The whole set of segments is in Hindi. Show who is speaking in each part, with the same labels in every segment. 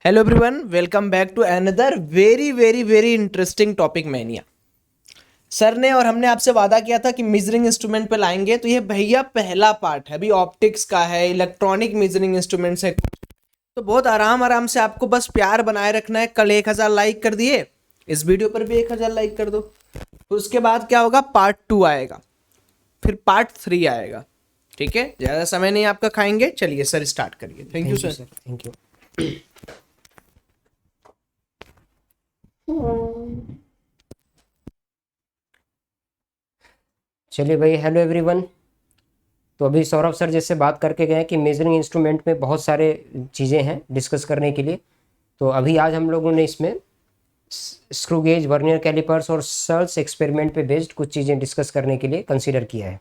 Speaker 1: Hello everyone, welcome back to another very interesting topic mania. Sir ने और हमने आपसे वादा किया था कि मेजरिंग इंस्ट्रूमेंट पे लाएंगे, तो ये भैया पहला पार्ट है। अभी ऑप्टिक्स का है, इलेक्ट्रॉनिक मेजरिंग इंस्ट्रूमेंट्स है। तो बहुत आराम आराम से आपको बस प्यार बनाए रखना है। कल 1000 लाइक कर दिए, इस वीडियो पर भी 1000 लाइक कर दो। तो उसके बाद क्या होगा, पार्ट 2 आएगा, फिर पार्ट 3 आएगा। ठीक है, ज़्यादा समय नहीं आपका खाएंगे। चलिए सर, स्टार्ट करिए। Thank you sir.
Speaker 2: Thank you. चलिए भाई, हेलो एवरीवन। तो अभी सौरभ सर जैसे बात करके गए कि मेजरिंग इंस्ट्रूमेंट में बहुत सारे चीज़ें हैं डिस्कस करने के लिए। तो अभी आज हम लोगों ने इसमें स्क्रू गेज, वर्नियर कैलिपर्स और सर्ल्स एक्सपेरिमेंट पे बेस्ड कुछ चीज़ें डिस्कस करने के लिए कंसीडर किया है।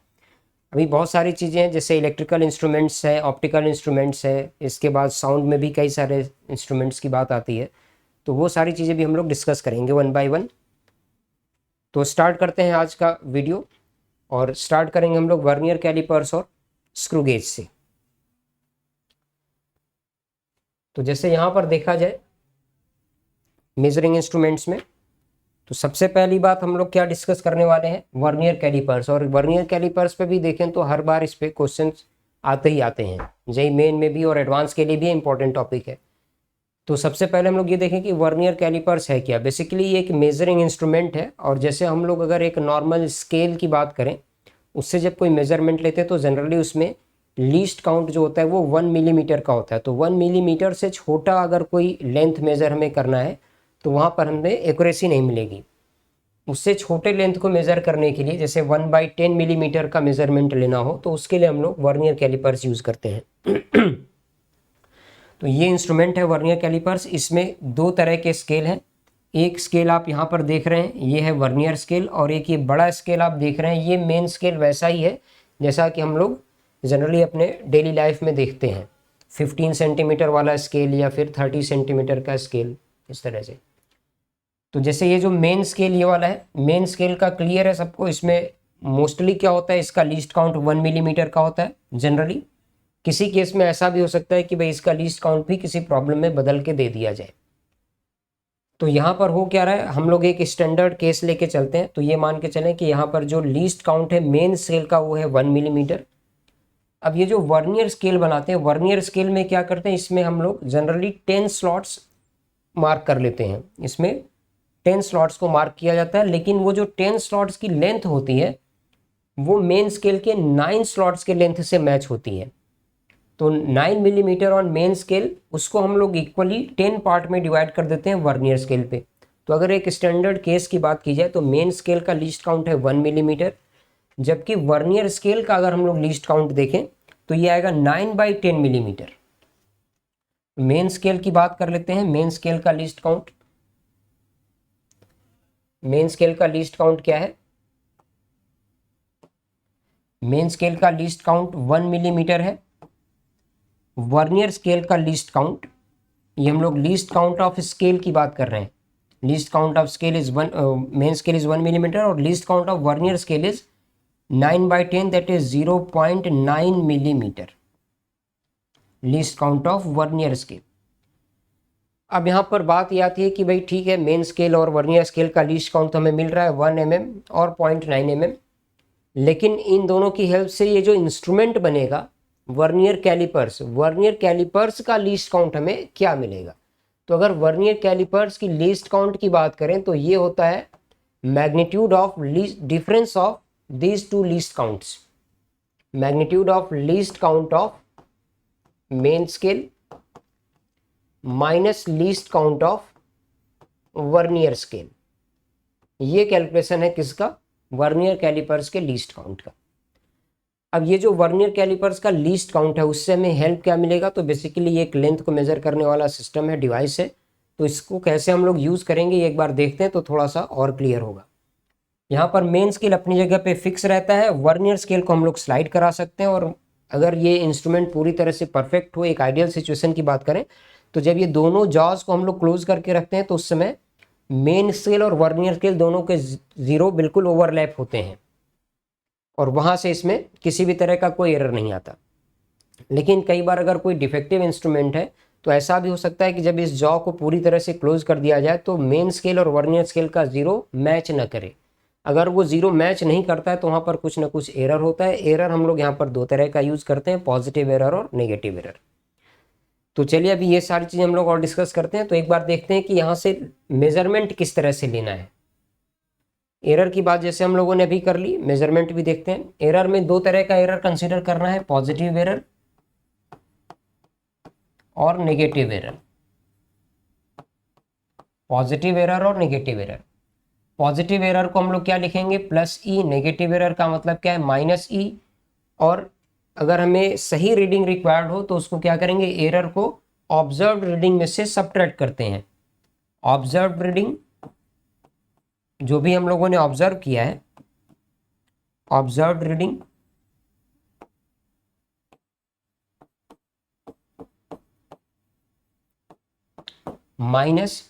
Speaker 2: अभी बहुत सारी चीज़ें हैं, जैसे इलेक्ट्रिकल इंस्ट्रूमेंट्स है, ऑप्टिकल इंस्ट्रूमेंट्स है, इसके बाद साउंड में भी कई सारे इंस्ट्रूमेंट्स की बात आती है। तो वो सारी चीज़ें भी हम लोग डिस्कस करेंगे वन बाय वन। तो स्टार्ट करते हैं आज का वीडियो, और स्टार्ट करेंगे हम लोग वर्नियर कैलिपर्स और स्क्रू गेज से। तो जैसे यहाँ पर देखा जाए मेजरिंग इंस्ट्रूमेंट्स में, तो सबसे पहली बात हम लोग क्या डिस्कस करने वाले हैं, वर्नियर कैलिपर्स। और वर्नियर कैलिपर्स पे भी देखें तो हर बार इस पे क्वेश्चंस आते ही आते हैं, जेई मेन में भी और एडवांस के लिए भी इंपॉर्टेंट टॉपिक है। तो सबसे पहले हम लोग ये देखें कि वर्नियर कैलिपर्स है क्या। बेसिकली ये एक मेजरिंग इंस्ट्रूमेंट है, और जैसे हम लोग अगर एक नॉर्मल स्केल की बात करें, उससे जब कोई मेजरमेंट लेते हैं तो जनरली उसमें लीस्ट काउंट जो होता है वो 1 मिलीमीटर का होता है। तो 1 मिलीमीटर से छोटा अगर कोई लेंथ मेज़र हमें करना है तो वहाँ पर हमें एक्यूरेसी नहीं मिलेगी। उससे छोटे लेंथ को मेज़र करने के लिए, जैसे 1/10 मिलीमीटर का मेज़रमेंट लेना हो, तो उसके लिए हम लोग वर्नियर कैलिपर्स यूज़ करते हैं। तो ये इंस्ट्रूमेंट है वर्नियर कैलिपर्स। इसमें दो तरह के स्केल हैं। एक स्केल आप यहाँ पर देख रहे हैं, ये है वर्नियर स्केल, और एक ये बड़ा स्केल आप देख रहे हैं, ये मेन स्केल वैसा ही है जैसा कि हम लोग जनरली अपने डेली लाइफ में देखते हैं, 15 सेंटीमीटर वाला स्केल या फिर 30 सेंटीमीटर का स्केल, इस तरह से। तो जैसे ये जो मेन स्केल ये वाला है, मेन स्केल का क्लियर है सबको। इसमें मोस्टली क्या होता है, इसका लीस्ट काउंट 1 मिलीमीटर का होता है जनरली। किसी केस में ऐसा भी हो सकता है कि भाई इसका लीस्ट काउंट भी किसी प्रॉब्लम में बदल के दे दिया जाए। तो यहाँ पर हो क्या रहा है, हम लोग एक स्टैंडर्ड केस लेके चलते हैं। तो ये मान के चलें कि यहाँ पर जो लीस्ट काउंट है मेन स्केल का वो है 1 मिलीमीटर। अब ये जो वर्नियर स्केल बनाते हैं, वर्नियर स्केल में क्या करते हैं, इसमें हम लोग जनरली 10 स्लॉट्स मार्क कर लेते हैं। इसमें 10 स्लॉट्स को मार्क किया जाता है, लेकिन वो जो 10 स्लॉट्स की लेंथ होती है वो मेन स्केल के 9 स्लॉट्स के लेंथ से मैच होती है। तो 9 मिलीमीटर ऑन मेन स्केल, उसको हम लोग इक्वली 10 पार्ट में डिवाइड कर देते हैं वर्नियर स्केल पे। तो अगर एक स्टैंडर्ड केस की बात की जाए तो मेन स्केल का लीस्ट काउंट है 1 मिलीमीटर, जबकि वर्नियर स्केल का अगर हम लोग लीस्ट काउंट देखें तो ये आएगा 9/10 मिलीमीटर। मेन स्केल की बात कर लेते हैं। मेन स्केल का लीस्ट काउंट, मेन स्केल का लीस्ट काउंट क्या है, मेन स्केल का लीस्ट काउंट 1 मिलीमीटर है। वर्नियर स्केल का लीस्ट काउंट, ये हम लोग लीस्ट काउंट ऑफ स्केल की बात कर रहे हैं। Least count of scale is 1, main scale is 1 millimetre, और least count of vernier scale is 9/10, that is 0.9 millimetre, least count of vernier scale. अब यहाँ पर बात ये आती है कि भाई ठीक है, मेन स्केल और वर्नियर स्केल का लीस्ट काउंट हमें मिल रहा है 1 mm और 0.9 mm, लेकिन इन दोनों की हेल्प से ये जो इंस्ट्रूमेंट बनेगा वर्नियर कैलिपर्स, वर्नियर कैलिपर्स का लीस्ट काउंट हमें क्या मिलेगा। तो अगर वर्नियर कैलिपर्स की लीस्ट काउंट की बात करें तो ये होता है magnitude of least difference of these two least counts, magnitude of least count of main scale minus least count of vernier scale. ये कैलकुलेशन है किसका, वर्नियर कैलिपर्स के लीस्ट काउंट का। अब ये जो वर्नियर कैलिपर्स का लीस्ट काउंट है, उससे हमें हेल्प क्या मिलेगा, तो बेसिकली ये एक लेंथ को मेजर करने वाला सिस्टम है, डिवाइस है। तो इसको कैसे हम लोग यूज़ करेंगे ये एक बार देखते हैं तो थोड़ा सा और क्लियर होगा। यहाँ पर मेन स्केल अपनी जगह पे फिक्स रहता है, वर्नियर स्केल को हम लोग स्लाइड करा सकते हैं। और अगर ये इंस्ट्रूमेंट पूरी तरह से परफेक्ट हो, एक आइडियल सिचुएशन की बात करें, तो जब ये दोनों जॉज को हम लोग क्लोज करके रखते हैं तो उस समय मेन स्केल और वर्नियर स्केल दोनों के जीरो बिल्कुल ओवरलैप होते हैं, और वहाँ से इसमें किसी भी तरह का कोई एरर नहीं आता। लेकिन कई बार अगर कोई डिफेक्टिव इंस्ट्रूमेंट है तो ऐसा भी हो सकता है कि जब इस जॉ को पूरी तरह से क्लोज कर दिया जाए तो मेन स्केल और वर्नियर स्केल का जीरो मैच न करे। अगर वो जीरो मैच नहीं करता है तो वहाँ पर कुछ ना कुछ एरर होता है। एरर हम लोग यहाँ पर दो तरह का यूज़ करते हैं, पॉजिटिव एरर और नेगेटिव एरर। तो चलिए अभी ये सारी चीज़ें हम लोग और डिस्कस करते हैं। तो एक बार देखते हैं कि यहाँ से मेजरमेंट किस तरह से लेना है। एरर की बात जैसे हम लोगों ने अभी कर ली, मेजरमेंट भी देखते हैं। एरर में दो तरह का एरर कंसीडर करना है, पॉजिटिव एरर और नेगेटिव एरर। पॉजिटिव एरर और नेगेटिव एरर। पॉजिटिव एरर को हम लोग क्या लिखेंगे, प्लस ई। नेगेटिव एरर का मतलब क्या है, माइनस ई। और अगर हमें सही रीडिंग रिक्वायर्ड हो तो उसको क्या करेंगे, एरर को ऑब्जर्व रीडिंग में से सबट्रैक्ट करते हैं। ऑब्जर्व रीडिंग, जो भी हम लोगों ने ऑब्जर्व किया है, observe reading minus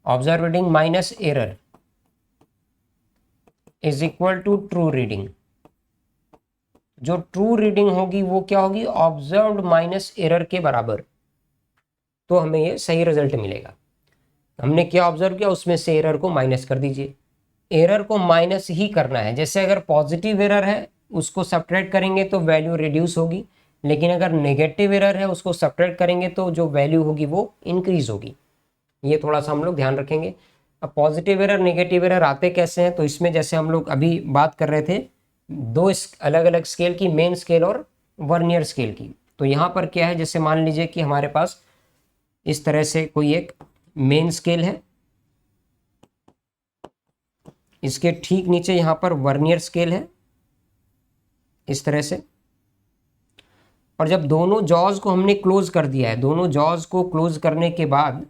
Speaker 2: observe reading minus error is equal to true reading. जो ट्रू रीडिंग होगी वो क्या होगी, ऑब्जर्व्ड माइनस एरर के बराबर। तो हमें ये सही रिजल्ट मिलेगा। हमने क्या ऑब्जर्व किया, उसमें से एरर को माइनस कर दीजिए। एरर को माइनस ही करना है। जैसे अगर पॉजिटिव एरर है उसको सब्ट्रैक्ट करेंगे तो वैल्यू रिड्यूस होगी, लेकिन अगर नेगेटिव एरर है उसको सब्ट्रैक्ट करेंगे तो जो वैल्यू होगी वो इंक्रीज होगी। ये थोड़ा सा हम लोग ध्यान रखेंगे। अब पॉजिटिव एरर नेगेटिव एरर आते कैसे हैं, तो इसमें जैसे हम लोग अभी बात कर रहे थे दो अलग अलग स्केल की, मेन स्केल और वर्नियर स्केल की। तो यहाँ पर क्या है, जैसे मान लीजिए कि हमारे पास इस तरह से कोई एक मेन स्केल है, इसके ठीक नीचे यहाँ पर वर्नियर स्केल है इस तरह से। और जब दोनों जॉज को हमने क्लोज कर दिया है, दोनों जॉज को क्लोज करने के बाद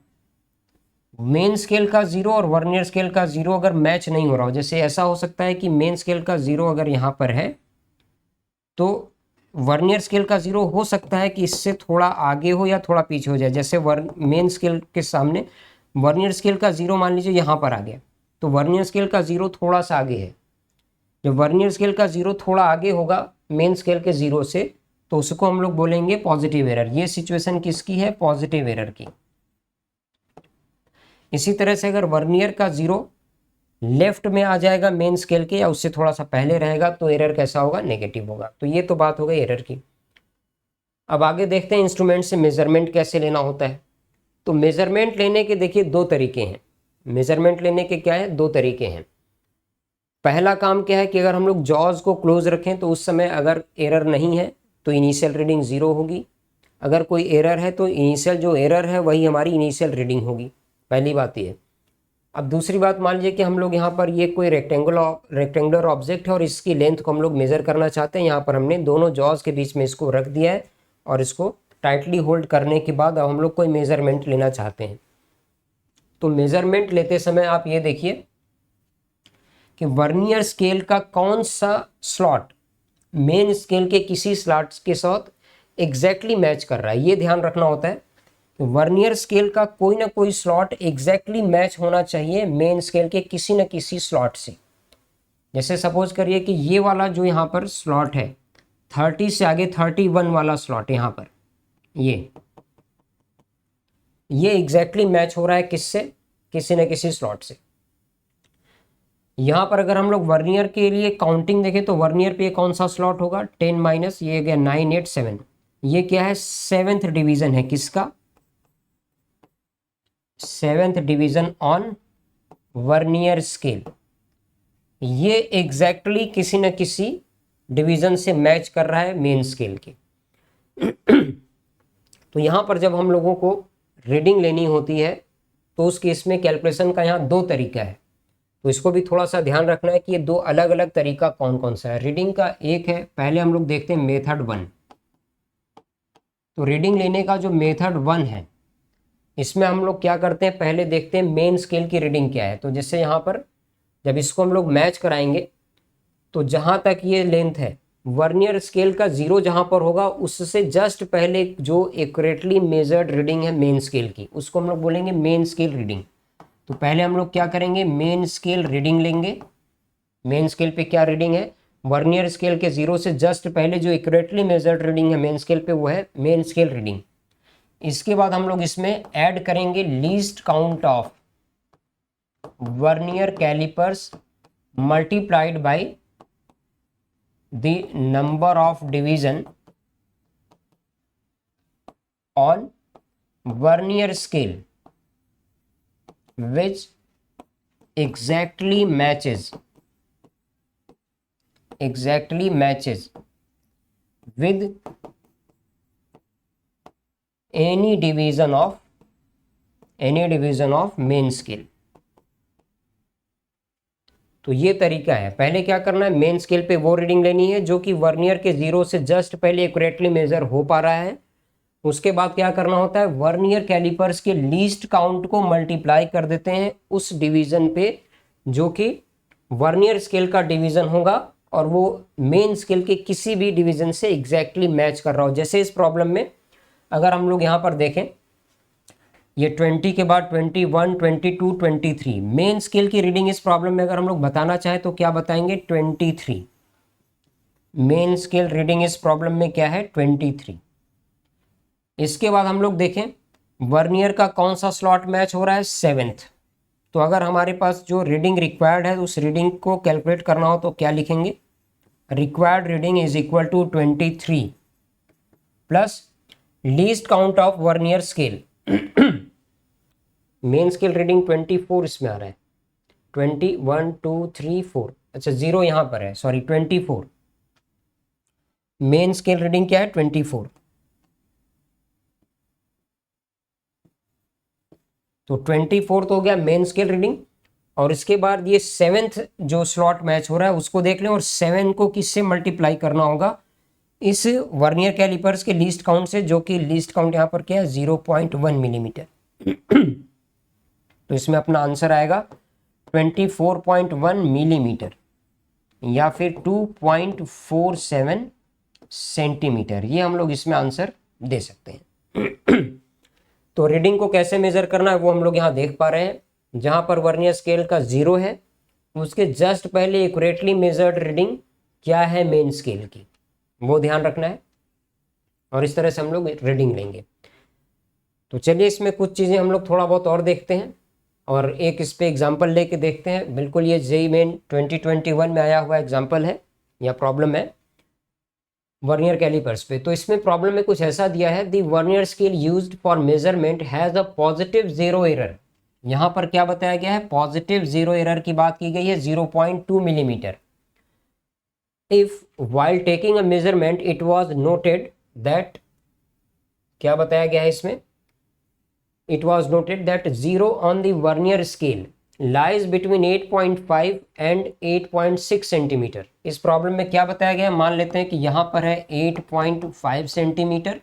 Speaker 2: मेन स्केल का जीरो और वर्नियर स्केल का जीरो अगर मैच नहीं हो रहा हो, जैसे ऐसा हो सकता है कि मेन स्केल का जीरो अगर यहाँ पर है तो वर्नियर स्केल का जीरो हो सकता है कि इससे थोड़ा आगे हो या थोड़ा पीछे हो जाए। जैसे मेन स्केल के सामने वर्नियर स्केल का जीरो मान लीजिए यहाँ पर आ गया, तो वर्नियर स्केल का जीरो थोड़ा सा आगे है। जब वर्नियर स्केल का जीरो थोड़ा आगे होगा मेन स्केल के जीरो से, तो उसको हम लोग बोलेंगे पॉजिटिव एरर। ये सिचुएशन किसकी है, पॉजिटिव एरर की। इसी तरह से अगर वर्नियर का जीरो लेफ्ट में आ जाएगा मेन स्केल के या उससे थोड़ा सा पहले रहेगा तो एरर कैसा होगा, नेगेटिव होगा। तो ये तो बात हो गई एरर की। अब आगे देखते हैं इंस्ट्रूमेंट से मेजरमेंट कैसे लेना होता है। तो मेजरमेंट लेने के देखिए दो तरीके हैं। मेजरमेंट लेने के क्या है, दो तरीके हैं। पहला काम क्या है कि अगर हम लोग जॉज को क्लोज रखें तो उस समय अगर एरर नहीं है तो इनिशियल रीडिंग जीरो होगी। अगर कोई एरर है तो इनिशियल जो एरर है वही हमारी इनिशियल रीडिंग होगी। पहली बात ये। अब दूसरी बात, मान लीजिए कि हम लोग यहाँ पर ये कोई रेक्टेंगुलर ऑब्जेक्ट है और इसकी लेंथ को हम लोग मेजर करना चाहते हैं। यहाँ पर हमने दोनों जॉज के बीच में इसको रख दिया है और इसको टाइटली होल्ड करने के बाद अब हम लोग कोई मेजरमेंट लेना चाहते हैं। तो मेजरमेंट लेते समय आप ये देखिए कि वर्नियर स्केल का कौन सा स्लॉट मेन स्केल के किसी स्लॉट के साथ एग्जैक्टली मैच कर रहा है, ये ध्यान रखना होता है। वर्नियर स्केल का कोई ना कोई स्लॉट एग्जैक्टली मैच होना चाहिए मेन स्केल के किसी न किसी स्लॉट से। जैसे सपोज करिए कि ये वाला जो यहाँ पर स्लॉट है 30 से आगे 31 वाला स्लॉट यहाँ पर, ये एग्जैक्टली मैच हो रहा है किससे, किसी न किसी स्लॉट से। यहाँ पर अगर हम लोग वर्नियर के लिए काउंटिंग देखें तो वर्नियर पे कौन सा स्लॉट होगा, 10 माइनस ये गया 9 8 7। ये क्या है, 7th डिवीजन है किसका, 7th division on vernier scale. ये एग्जैक्टली किसी न किसी डिवीजन से मैच कर रहा है मेन स्केल के। तो यहाँ पर जब हम लोगों को रीडिंग लेनी होती है तो उस केस में कैलकुलेशन का यहाँ दो तरीका है। तो इसको भी थोड़ा सा ध्यान रखना है कि ये दो अलग अलग तरीका कौन कौन सा है रीडिंग का। एक है, पहले हम लोग देखते हैं मेथड 1। तो रीडिंग लेने का जो मेथड 1 है इसमें हम लोग क्या करते हैं, पहले देखते हैं मेन स्केल की रीडिंग क्या है। तो जैसे यहाँ पर जब इसको हम लोग मैच कराएंगे तो जहाँ तक ये लेंथ है वर्नियर स्केल का जीरो जहाँ पर होगा उससे जस्ट पहले जो एक्यूरेटली मेजर्ड रीडिंग है मेन स्केल की, उसको हम लोग बोलेंगे मेन स्केल रीडिंग। तो पहले हम लोग क्या करेंगे, मेन स्केल रीडिंग लेंगे। मेन स्केल पे क्या रीडिंग है, वर्नियर स्केल के जीरो से जस्ट पहले जो एक्यूरेटली मेजर्ड रीडिंग है मेन स्केल पे वो है मेन स्केल रीडिंग। इसके बाद हम लोग इसमें ऐड करेंगे least count of vernier calipers multiplied by the number of division on vernier scale which exactly matches with any division of main scale. तो ये तरीका है। पहले क्या करना है, मेन स्केल पे वो रीडिंग लेनी है जो कि वर्नियर के 0 से जस्ट पहले एक्यूरेटली मेजर हो पा रहा है। उसके बाद क्या करना होता है, वर्नियर कैलिपर्स के लीस्ट काउंट को मल्टीप्लाई कर देते हैं उस डिवीजन पे जो कि वर्नियर स्केल का डिवीजन होगा और वो मेन स्केल के किसी भी डिवीजन से एग्जैक्टली मैच कर रहा हो। जैसे इस प्रॉब्लम में अगर हम लोग यहाँ पर देखें, ये 20 के बाद 21, 22, 23 मेन स्केल की रीडिंग इस प्रॉब्लम में अगर हम लोग बताना चाहें तो क्या बताएंगे, 23 मेन स्केल रीडिंग इस प्रॉब्लम में क्या है, 23। इसके बाद हम लोग देखें वर्नियर का कौन सा स्लॉट मैच हो रहा है, 7th। तो अगर हमारे पास जो रीडिंग रिक्वायर्ड है उस रीडिंग को कैलकुलेट करना हो तो क्या लिखेंगे, required reading is equal to 23 plus least count of vernier scale. Main scale reading 24 इसमें आ रहा है, 20, 1, 2, 3, 4, अच्छा 0 यहां पर है, सॉरी 24। मेन स्केल रीडिंग क्या है, 24। तो 24 तो हो गया मेन स्केल रीडिंग। और इसके बाद ये 7th जो स्लॉट मैच हो रहा है उसको देख लें और 7 को किससे मल्टीप्लाई करना होगा, इस वर्नियर कैलिपर्स के लीस्ट काउंट से, जो कि लीस्ट काउंट यहाँ पर क्या है, 0.1 मिलीमीटर। तो इसमें अपना आंसर आएगा 24.1 मिलीमीटर या फिर 2.47 सेंटीमीटर। ये हम लोग इसमें आंसर दे सकते हैं। तो रीडिंग को कैसे मेजर करना है वो हम लोग यहाँ देख पा रहे हैं। जहाँ पर वर्नियर स्केल का 0 है उसके जस्ट पहले एक्यूरेटली मेजर्ड रीडिंग क्या है मेन स्केल की, वो ध्यान रखना है और इस तरह से हम लोग रीडिंग लेंगे। तो चलिए इसमें कुछ चीज़ें हम लोग थोड़ा बहुत और देखते हैं और एक इस पे एग्जाम्पल लेके देखते हैं। बिल्कुल ये जेईई मेन 2021 में आया हुआ एग्जाम्पल है या प्रॉब्लम है वर्नियर कैलिपर्स पे। तो इसमें प्रॉब्लम में कुछ ऐसा दिया है, the vernier scale used for measurement has a positive 0 error. यहाँ पर क्या बताया गया है, पॉजिटिव 0 एरर की बात की गई है, 0.2 millimetre. If while taking a measurement it was noted that, क्या बताया गया है इसमें, it was noted that 0 on the vernier scale lies between 8.5 and 8.6 centimetre. इस प्रॉब्लम में क्या बताया गया, मान लेते हैं कि यहाँ पर है 8.5 सेंटीमीटर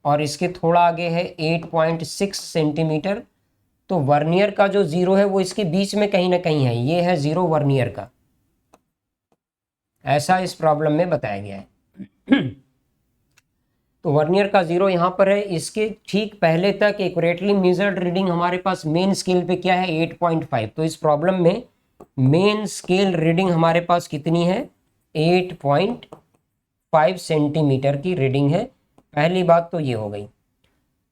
Speaker 2: और इसके थोड़ा आगे है 8.6 सेंटीमीटर। तो वर्नियर का जो 0 है वो इसके बीच में कहीं ना कहीं है, ये है 0 वर्नियर का, ऐसा इस प्रॉब्लम में बताया गया है। तो वर्नियर का 0 यहाँ पर है, इसके ठीक पहले तक एक्यूरेटली मेजर्ड रीडिंग हमारे पास मेन स्केल पे क्या है, 8.5। तो इस प्रॉब्लम में मेन स्केल रीडिंग हमारे पास कितनी है, 8.5 सेंटीमीटर की रीडिंग है। पहली बात तो ये हो गई।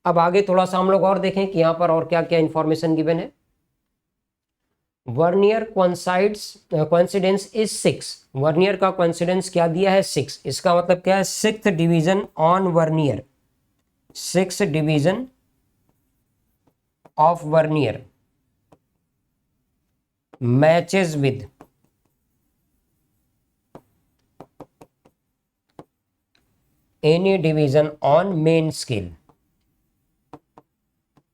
Speaker 2: अब आगे थोड़ा सा हम लोग और देखें कि यहाँ पर और क्या क्या इंफॉर्मेशन गिवन है। Vernier coincidence is 6। वर्नियर का कोइंसिडेंस क्या दिया है, 6। इसका मतलब क्या है, 6th division on vernier, 6th division of vernier matches with any division on main scale.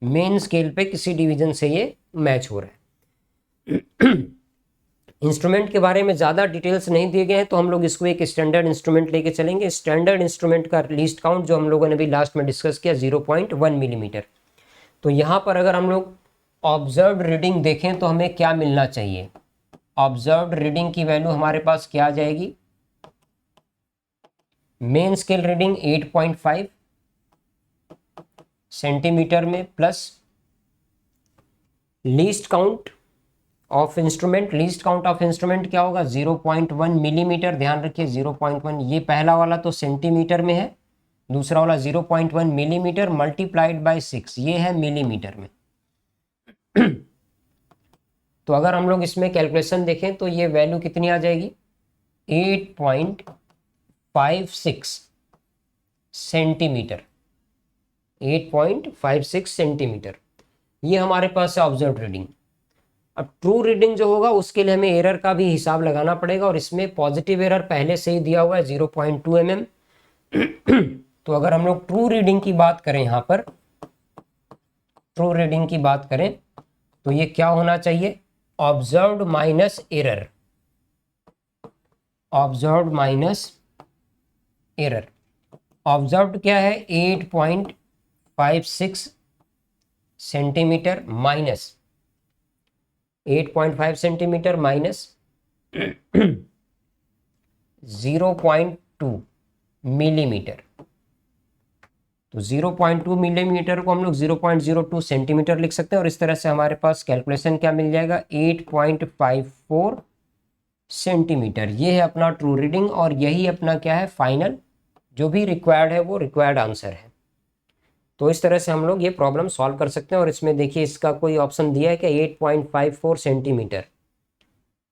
Speaker 2: Main scale पे किसी डिवीजन से ये मैच हो रहा है। इंस्ट्रूमेंट के बारे में ज़्यादा डिटेल्स नहीं दिए गए हैं तो हम लोग इसको एक स्टैंडर्ड इंस्ट्रूमेंट लेके चलेंगे। स्टैंडर्ड इंस्ट्रूमेंट का लीस्ट काउंट जो हम लोगों ने भी लास्ट में डिस्कस किया 0.1 मिलीमीटर। तो यहाँ पर अगर हम लोग ऑब्जर्व्ड रीडिंग देखें तो हमें क्या मिलना चाहिए, ऑब्जर्व्ड रीडिंग की वैल्यू हमारे पास क्या आ जाएगी, मेन स्केल रीडिंग 8.5 सेंटीमीटर में plus least count of instrument. Least count of instrument क्या होगा, 0.1 मिलीमीटर। ध्यान रखिए 0.1, ये पहला वाला तो सेंटीमीटर में है दूसरा वाला 0.1 मिलीमीटर मल्टीप्लाइड बाय 6, ये है मिलीमीटर में। तो अगर हम लोग इसमें कैलकुलेशन देखें तो ये वैल्यू कितनी आ जाएगी, 8.56 सेंटीमीटर, 8.56 सेंटीमीटर, ये हमारे पास है ऑब्जर्व रीडिंग। अब ट्रू रीडिंग जो होगा उसके लिए हमें एरर का भी हिसाब लगाना पड़ेगा, और इसमें पॉजिटिव एरर पहले से ही दिया हुआ है 0.2 mm। तो अगर हम लोग ट्रू रीडिंग की बात करें, यहाँ पर ट्रू रीडिंग की बात करें तो ये क्या होना चाहिए, observed minus error, observed minus error. Observed क्या है, 8.56 centimetre minus 8.5 centimetre minus 0.2 millimetre. तो 0.2 मिलीमीटर को हम लोग 0.02 सेंटीमीटर लिख सकते हैं, और इस तरह से हमारे पास कैलकुलेशन क्या मिल जाएगा, 8.54 सेंटीमीटर। ये है अपना ट्रू रीडिंग, और यही अपना क्या है, फाइनल जो भी रिक्वायर्ड है वो रिक्वायर्ड आंसर है। तो इस तरह से हम लोग ये प्रॉब्लम सॉल्व कर सकते हैं। और इसमें देखिए इसका कोई ऑप्शन दिया है कि 8.54 सेंटीमीटर,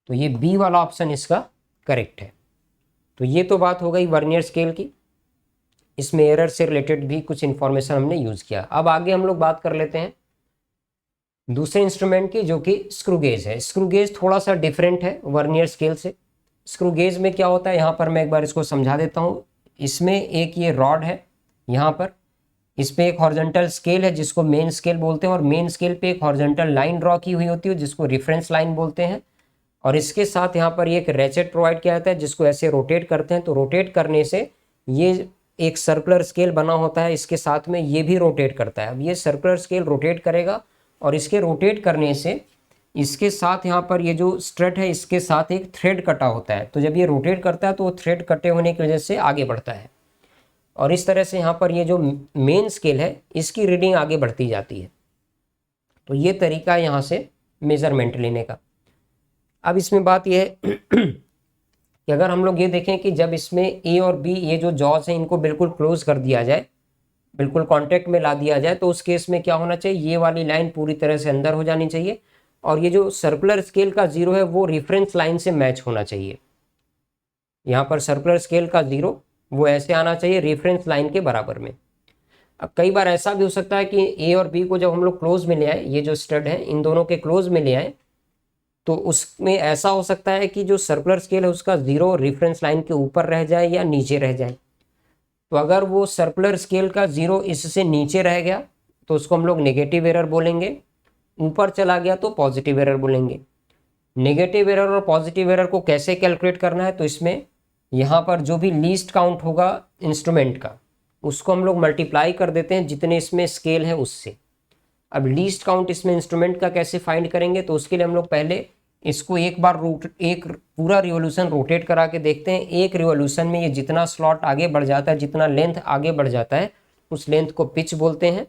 Speaker 2: तो ये बी वाला ऑप्शन इसका करेक्ट है। तो ये तो बात हो गई वर्नियर स्केल की, इसमें एरर से रिलेटेड भी कुछ इन्फॉर्मेशन हमने यूज़ किया। अब आगे हम लोग बात कर लेते हैं दूसरे इंस्ट्रूमेंट की, जो कि स्क्रू गेज है। स्क्रू गेज थोड़ा सा डिफरेंट है वर्नियर स्केल से। स्क्रू गेज में क्या होता है, यहाँ पर मैं एक बार इसको समझा देता हूँ। इसमें एक ये रॉड है, यहाँ पर इस पे एक हॉरिजॉन्टल स्केल है जिसको मेन स्केल बोलते हैं, और मेन स्केल पे एक हॉरिजॉन्टल लाइन ड्रॉ की हुई होती है जिसको रेफरेंस लाइन बोलते हैं। और इसके साथ यहाँ पर एक रेचेट प्रोवाइड किया जाता है जिसको ऐसे रोटेट करते हैं। तो रोटेट करने से ये एक सर्कुलर स्केल बना होता है, इसके साथ में ये भी रोटेट करता है। अब ये सर्कुलर स्केल रोटेट करेगा, और इसके रोटेट करने से इसके साथ यहाँ पर ये जो स्ट्रट है इसके साथ एक थ्रेड कटा होता है। तो जब ये रोटेट करता है तो वो थ्रेड कटे होने की वजह से आगे बढ़ता है, और इस तरह से यहाँ पर ये जो मेन स्केल है इसकी रीडिंग आगे बढ़ती जाती है। तो ये तरीका है यहाँ से मेजरमेंट लेने का। अब इसमें बात यह है कि अगर हम लोग ये देखें कि जब इसमें ए और बी ये जो जॉज हैं इनको बिल्कुल क्लोज कर दिया जाए, बिल्कुल कांटेक्ट में ला दिया जाए, तो उस केस में क्या होना चाहिए, ये वाली लाइन पूरी तरह से अंदर हो जानी चाहिए, और ये जो सर्कुलर स्केल का जीरो है वो रेफरेंस लाइन से मैच होना चाहिए। यहाँ पर सर्कुलर स्केल का जीरो वो ऐसे आना चाहिए रेफरेंस लाइन के बराबर में। अब कई बार ऐसा भी हो सकता है कि ए और बी को जब हम लोग क्लोज में ले आए, ये जो स्टड है इन दोनों के क्लोज में ले आए, तो उसमें ऐसा हो सकता है कि जो सर्कुलर स्केल है उसका जीरो रेफरेंस लाइन के ऊपर रह जाए या नीचे रह जाए। तो अगर वो सर्कुलर स्केल का जीरो इससे नीचे रह गया तो उसको हम लोग नेगेटिव एरर बोलेंगे, ऊपर चला गया तो पॉजिटिव एरर बोलेंगे। नेगेटिव एरर और पॉजिटिव एरर को कैसे कैलकुलेट करना है, तो इसमें यहाँ पर जो भी लीस्ट काउंट होगा इंस्ट्रूमेंट का उसको हम लोग मल्टीप्लाई कर देते हैं जितने इसमें स्केल है उससे। अब लीस्ट काउंट इसमें इंस्ट्रूमेंट का कैसे फाइंड करेंगे, तो उसके लिए हम लोग पहले इसको एक पूरा रिवोल्यूशन रोटेट करा के देखते हैं। एक रिवोल्यूशन में ये जितना स्लॉट आगे बढ़ जाता है, जितना लेंथ आगे बढ़ जाता है, उस लेंथ को पिच बोलते हैं।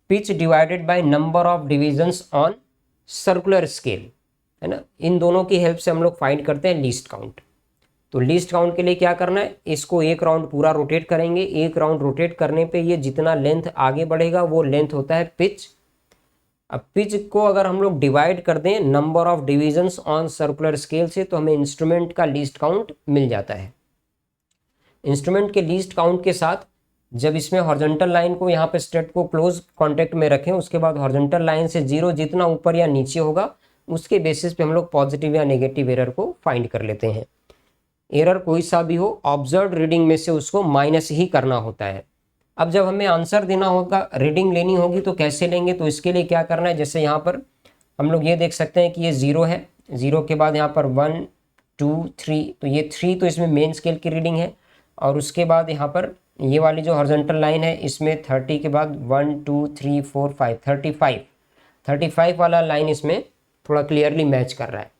Speaker 2: Pitch divided by number of divisions on circular scale, है ना। इन दोनों की हेल्प से हम लोग फाइंड करते हैं लीस्ट काउंट। तो लीस्ट काउंट के लिए क्या करना है, इसको एक राउंड पूरा रोटेट करेंगे। एक राउंड रोटेट करने पे ये जितना लेंथ आगे बढ़ेगा वो लेंथ होता है पिच। अब पिच को अगर हम लोग डिवाइड कर दें number of divisions on circular scale से, तो हमें इंस्ट्रूमेंट का लीस्ट काउंट मिल जाता है। इंस्ट्रूमेंट के लीस्ट काउंट के साथ जब इसमें हॉरिजॉन्टल लाइन को यहाँ पे स्ट्रेट को क्लोज कांटेक्ट में रखें, उसके बाद हॉरिजॉन्टल लाइन से जीरो जितना ऊपर या नीचे होगा उसके बेसिस पे हम लोग पॉजिटिव या नेगेटिव एरर को फाइंड कर लेते हैं। एरर कोई सा भी हो, ऑब्जर्व्ड रीडिंग में से उसको माइनस ही करना होता है। अब जब हमें आंसर देना होगा, रीडिंग लेनी होगी, तो कैसे लेंगे, तो इसके लिए क्या करना है, जैसे यहाँ पर हम लोग ये देख सकते हैं कि ये जीरो है, जीरो के बाद यहाँ पर 1 2 3, तो ये 3 तो इसमें मेन स्केल की रीडिंग है। और उसके बाद यहाँ पर ये वाली जो हॉरिजॉन्टल लाइन है इसमें 30 के बाद 1 2 3 4 5 35 वाला लाइन इसमें थोड़ा क्लियरली मैच कर रहा है।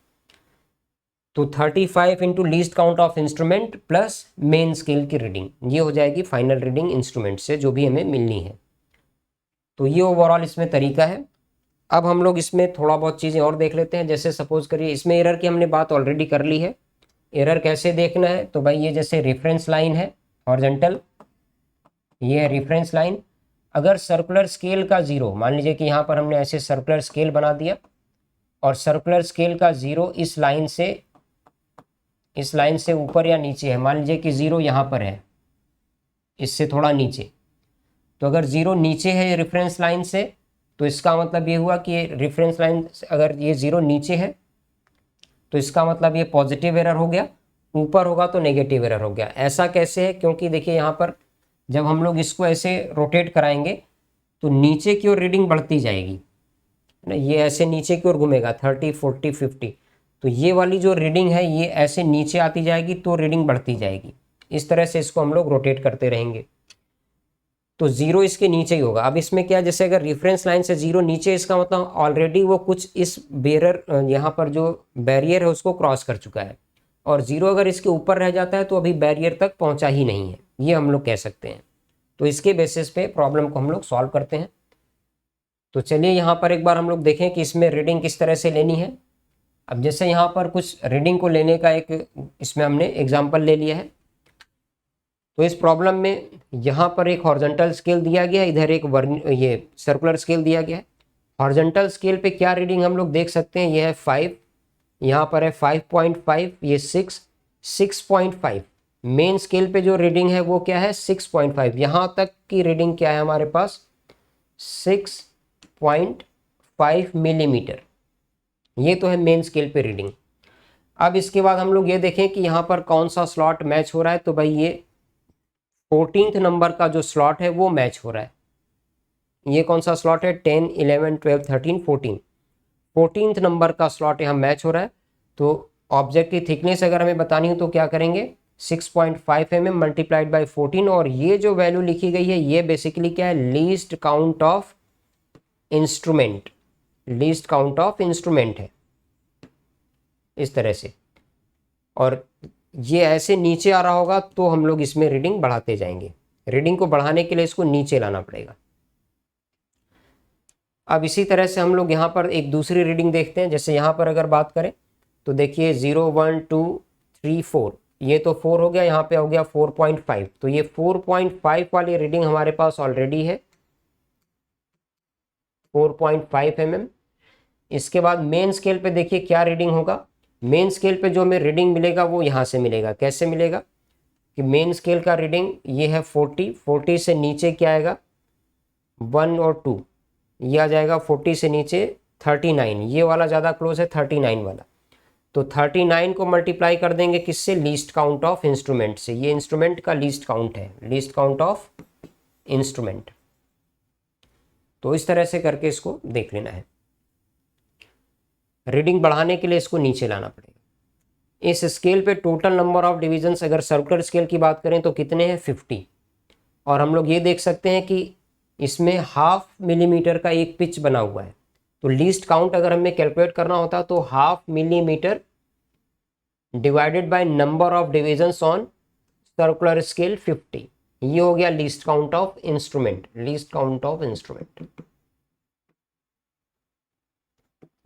Speaker 2: तो 35 into least count of instrument plus main scale की रीडिंग, ये हो जाएगी फाइनल रीडिंग इंस्ट्रूमेंट से जो भी हमें मिलनी है। तो ये ओवरऑल इसमें तरीका है। अब हम लोग इसमें थोड़ा बहुत चीज़ें और देख लेते हैं। जैसे सपोज करिए इसमें एरर की हमने बात ऑलरेडी कर ली है। एरर कैसे देखना है, तो भाई ये जैसे रेफरेंस लाइन है हॉरिजॉन्टल, ये है रेफरेंस लाइन। अगर सर्कुलर स्केल का जीरो, मान लीजिए कि यहाँ पर हमने ऐसे सर्कुलर स्केल बना दिया और सर्कुलर स्केल का जीरो इस लाइन से ऊपर या नीचे है, मान लीजिए कि जीरो यहाँ पर है, इससे थोड़ा नीचे, तो अगर जीरो नीचे है रेफरेंस लाइन से तो इसका मतलब ये हुआ कि रेफरेंस लाइन अगर ये जीरो नीचे है तो इसका मतलब ये पॉजिटिव एरर हो गया, ऊपर होगा तो नेगेटिव एरर हो गया। ऐसा कैसे है? क्योंकि देखिए यहाँ पर जब हम लोग इसको ऐसे रोटेट कराएंगे तो नीचे की ओर रीडिंग बढ़ती जाएगी ना, ये ऐसे नीचे की ओर घूमेगा 30 40 50, तो ये वाली जो रीडिंग है ये ऐसे नीचे आती जाएगी तो रीडिंग बढ़ती जाएगी। इस तरह से इसको हम लोग रोटेट करते रहेंगे तो जीरो इसके नीचे ही होगा। अब इसमें क्या, जैसे अगर रेफरेंस लाइन से जीरो नीचे, इसका मतलब ऑलरेडी वो कुछ इस बेरर यहाँ पर जो बैरियर है उसको क्रॉस कर चुका है, और जीरो अगर इसके ऊपर रह जाता है तो अभी बैरियर तक पहुंचा ही नहीं है, ये हम लोग कह सकते हैं। तो इसके बेसिस पे प्रॉब्लम को हम लोग सॉल्व करते हैं। तो चलिए यहाँ पर एक बार हम लोग देखें कि इसमें रीडिंग किस तरह से लेनी है। अब जैसे यहाँ पर कुछ रीडिंग को लेने का एक इसमें हमने एग्जाम्पल ले लिया है। तो इस प्रॉब्लम में यहाँ पर एक हॉरिजॉन्टल स्केल दिया गया है, इधर एक ये सर्कुलर स्केल दिया गया है। हॉरिजॉन्टल स्केल पे क्या रीडिंग हम लोग देख सकते हैं, ये है 5, यहाँ पर है 5.5, ये 6, 6.5। मेन स्केल पे जो रीडिंग है वो क्या है 6.5। यहाँ तक की रीडिंग क्या है हमारे पास 6.5 मिलीमीटर, ये तो है मेन स्केल पे रीडिंग। अब इसके बाद हम लोग ये देखें कि यहाँ पर कौन सा स्लॉट मैच हो रहा है, तो भाई ये 14th नंबर का जो स्लॉट है वो मैच हो रहा है। ये कौन सा स्लॉट है 10 11 12 13 14, 14th नंबर का स्लॉट यहाँ मैच हो रहा है। तो ऑब्जेक्ट की थिकनेस अगर हमें बतानी हो तो क्या करेंगे 6.5 mm मल्टीप्लाइड बाई 14, और ये जो वैल्यू लिखी गई है ये बेसिकली क्या है least count of instrument, least count of instrument है इस तरह से, और ये ऐसे नीचे आ रहा होगा तो हम लोग इसमें रीडिंग बढ़ाते जाएंगे। रीडिंग को बढ़ाने के लिए इसको नीचे लाना पड़ेगा। अब इसी तरह से हम लोग यहाँ पर एक दूसरी रीडिंग देखते हैं। जैसे यहाँ पर अगर बात करें तो देखिए 0 1 2 3 4, ये तो 4 हो गया, यहाँ पे हो गया 4.5, तो ये 4.5 वाली रीडिंग हमारे पास ऑलरेडी है 4.5 mm। इसके बाद मेन स्केल पे देखिए क्या रीडिंग होगा, मेन स्केल पे जो हमें रीडिंग मिलेगा वो यहाँ से मिलेगा। कैसे मिलेगा कि मेन स्केल का रीडिंग ये है 40, 40 से नीचे क्या आएगा 1 और 2, ये आ जाएगा 40 से नीचे 39, ये वाला ज़्यादा क्लोज है 39 वाला, तो 39 को मल्टीप्लाई कर देंगे किससे लीस्ट काउंट ऑफ इंस्ट्रूमेंट से। ये इंस्ट्रूमेंट का लीस्ट काउंट है, लीस्ट काउंट ऑफ इंस्ट्रूमेंट। तो इस तरह से करके इसको देख लेना है। रीडिंग बढ़ाने के लिए इसको नीचे लाना पड़ेगा। इस स्केल पे टोटल नंबर ऑफ डिविजन्स अगर सर्कुलर स्केल की बात करें तो कितने हैं 50, और हम लोग ये देख सकते हैं कि इसमें 1/2 मिलीमीटर का एक पिच बना हुआ है। तो लीस्ट काउंट अगर हमें कैलकुलेट करना होता तो 1/2 millimetre divided by number of divisions on circular scale 50, ये हो गया least count of instrument, least count of instrument.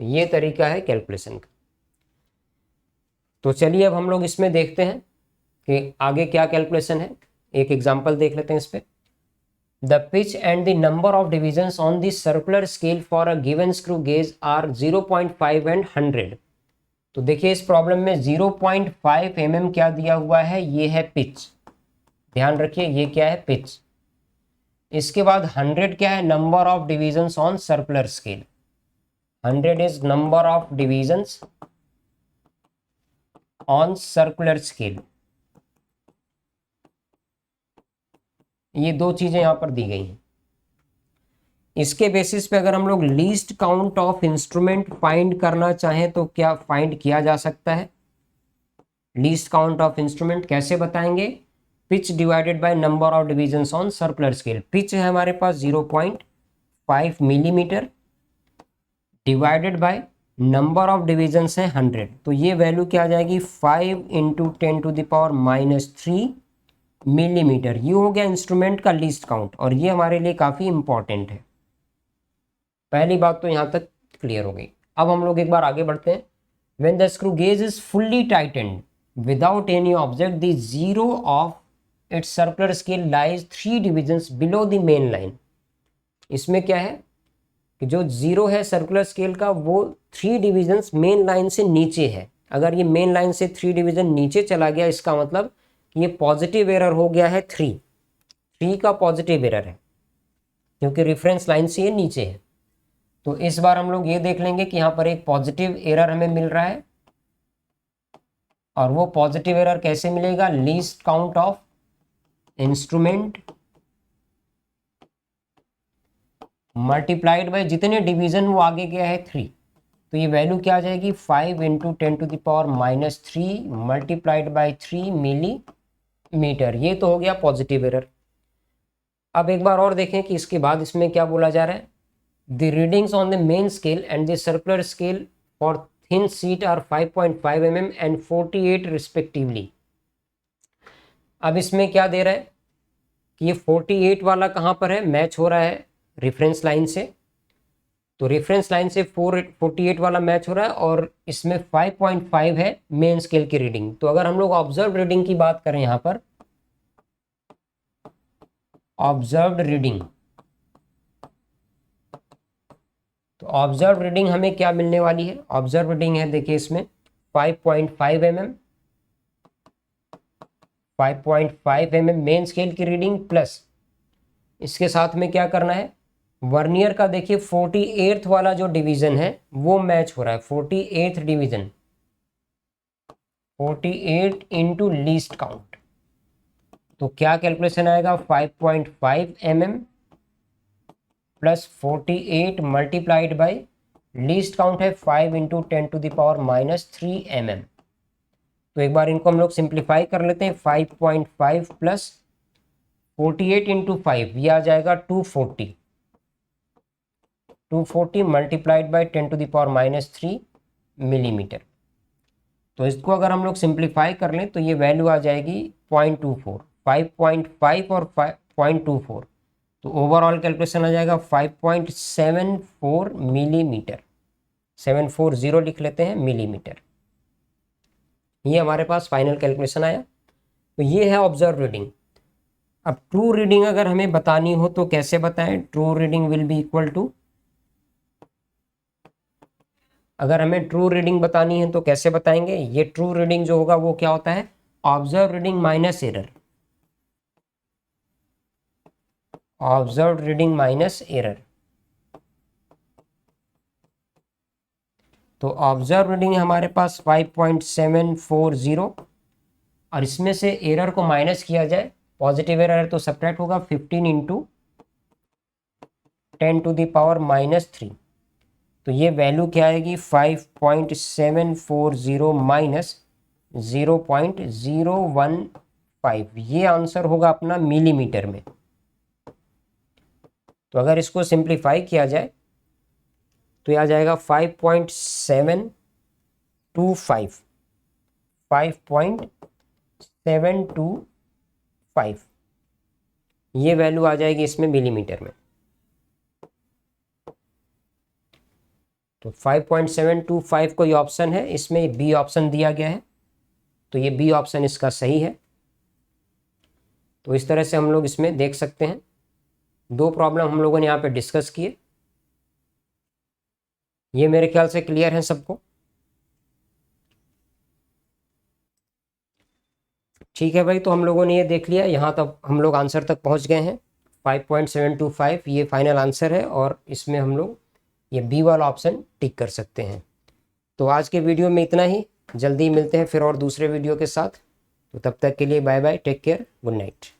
Speaker 2: ये तरीका है कैलकुलेशन का। तो चलिए अब हम लोग इसमें देखते हैं कि आगे क्या कैलकुलेशन है। एक एग्जांपल देख लेते हैं इस पे। The pitch and the number of divisions on the circular scale for a given screw gauge are 0.5 and 100। तो देखिए इस प्रॉब्लम में 0.5 mm क्या दिया हुआ है, ये है पिच, ध्यान रखिए ये क्या है पिच। इसके बाद 100 क्या है number of divisions on circular scale, 100 is number of divisions on circular scale। ये दो चीजें यहां पर दी गई हैं। इसके बेसिस पे अगर हम लोग least count of instrument find करना चाहें तो क्या फाइंड किया जा सकता है। लीस्ट काउंट ऑफ इंस्ट्रूमेंट कैसे बताएंगे, pitch divided by number of divisions on circular scale. Pitch है हमारे पास 0.5 millimetre divided by number of divisions है 100, तो ये वैल्यू क्या आ जाएगी 5 × 10⁻³ मिलीमीटर। ये हो गया इंस्ट्रूमेंट का लीस्ट काउंट, और ये हमारे लिए काफ़ी इंपॉर्टेंट है। पहली बात तो यहाँ तक क्लियर हो गई। अब हम लोग एक बार आगे बढ़ते हैं। When the screw gauge is fully tightened without any object the zero of its circular scale lies 3 divisions below the main line. इसमें क्या है कि जो 0 है सर्कुलर स्केल का वो 3 डिविजन्स मेन लाइन से नीचे है। अगर ये मेन लाइन से 3 डिवीजन नीचे चला गया इसका मतलब ये पॉजिटिव एरर हो गया है 3 का पॉजिटिव एरर है, क्योंकि रेफरेंस लाइन से ये नीचे है। तो इस बार हम लोग ये देख लेंगे कि यहाँ पर एक पॉजिटिव एरर हमें मिल रहा है, और वो पॉजिटिव एरर कैसे मिलेगा, least count of instrument multiplied by जितने डिवीजन वो आगे गया है 3। तो ये वैल्यू क्या आ जाएगी, 5 × 10⁻³ मल्टीप्लाइड बाय 3 मिलीमीटर। ये तो हो गया पॉजिटिव एरर। अब एक बार और देखें कि इसके बाद इसमें क्या बोला जा रहा है, the readings on the main scale and the circular scale for thin sheet are 5.5 mm and 48 respectively. अब इसमें क्या दे रहा है कि ये 48 वाला कहाँ पर है, मैच हो रहा है रेफरेंस लाइन से। तो रेफरेंस लाइन से 48 वाला मैच हो रहा है, और इसमें 5.5 है मेन स्केल की रीडिंग। तो अगर हम लोग ऑब्जर्व रीडिंग की बात करें, यहाँ पर ऑब्जर्व्ड रीडिंग, तो ऑब्जर्व रीडिंग हमें क्या मिलने वाली है, ऑब्जर्व रीडिंग है देखिए इसमें 5.5 mm, 5.5 mm मेन स्केल की रीडिंग, प्लस इसके साथ में क्या करना है, वर्नियर का देखिए 48th वाला जो डिवीजन है वो मैच हो रहा है, 48th division, 48 into least count. तो क्या कैलकुलेशन आएगा, 5.5 mm plus 48 multiplied by least count है 5 × 10⁻³ mm। तो एक बार इनको हम लोग सिंप्लीफाई कर लेते हैं, 5.5 प्लस 48 इंटू 5 ये आ जाएगा 240 मल्टीप्लाइड बाई 10⁻³ मिलीमीटर। तो इसको अगर हम लोग सिंप्लीफाई कर लें तो ये वैल्यू आ जाएगी 0.24, 5.5 और 0.24, तो ओवरऑल कैलकुलेशन आ जाएगा 5.74 मिलीमीटर, 740 लिख लेते हैं मिलीमीटर। ये हमारे पास फाइनल कैलकुलेशन आया। तो ये है ऑब्जर्व रीडिंग। अब ट्रू रीडिंग अगर हमें बतानी हो तो कैसे बताएं, true reading will be equal to, अगर हमें ट्रू रीडिंग बतानी है तो कैसे बताएंगे, ये ट्रू रीडिंग जो होगा वो क्या होता है, observe reading minus error, observe reading minus error. तो ऑब्जर्व रीडिंग हमारे पास 5.740, और इसमें से एरर को माइनस किया जाए, पॉजिटिव एरर तो सब्ट्रैक्ट होगा 15 × 10⁻³ तो ये वैल्यू क्या आएगी, 5.740 माइनस 0.015, ये आंसर होगा अपना मिलीमीटर में। तो अगर इसको सिंप्लीफाई किया जाए तो यह आ जाएगा 5.725 ये वैल्यू आ जाएगी इसमें मिलीमीटर में। तो 5.725 कोई ऑप्शन है, इसमें बी ऑप्शन दिया गया है, तो ये बी ऑप्शन इसका सही है। तो इस तरह से हम लोग इसमें देख सकते हैं, 2 प्रॉब्लम हम लोगों ने यहाँ पे डिस्कस किए। ये मेरे ख्याल से क्लियर है सबको। ठीक है भाई, तो हम लोगों ने ये देख लिया, यहाँ तक हम लोग आंसर तक पहुँच गए हैं। 5.725 ये फाइनल आंसर है, और इसमें हम लोग ये बी वाला ऑप्शन टिक कर सकते हैं। तो आज के वीडियो में इतना ही, जल्दी मिलते हैं फिर और दूसरे वीडियो के साथ। तो तब तक के लिए bye bye, take care, good night.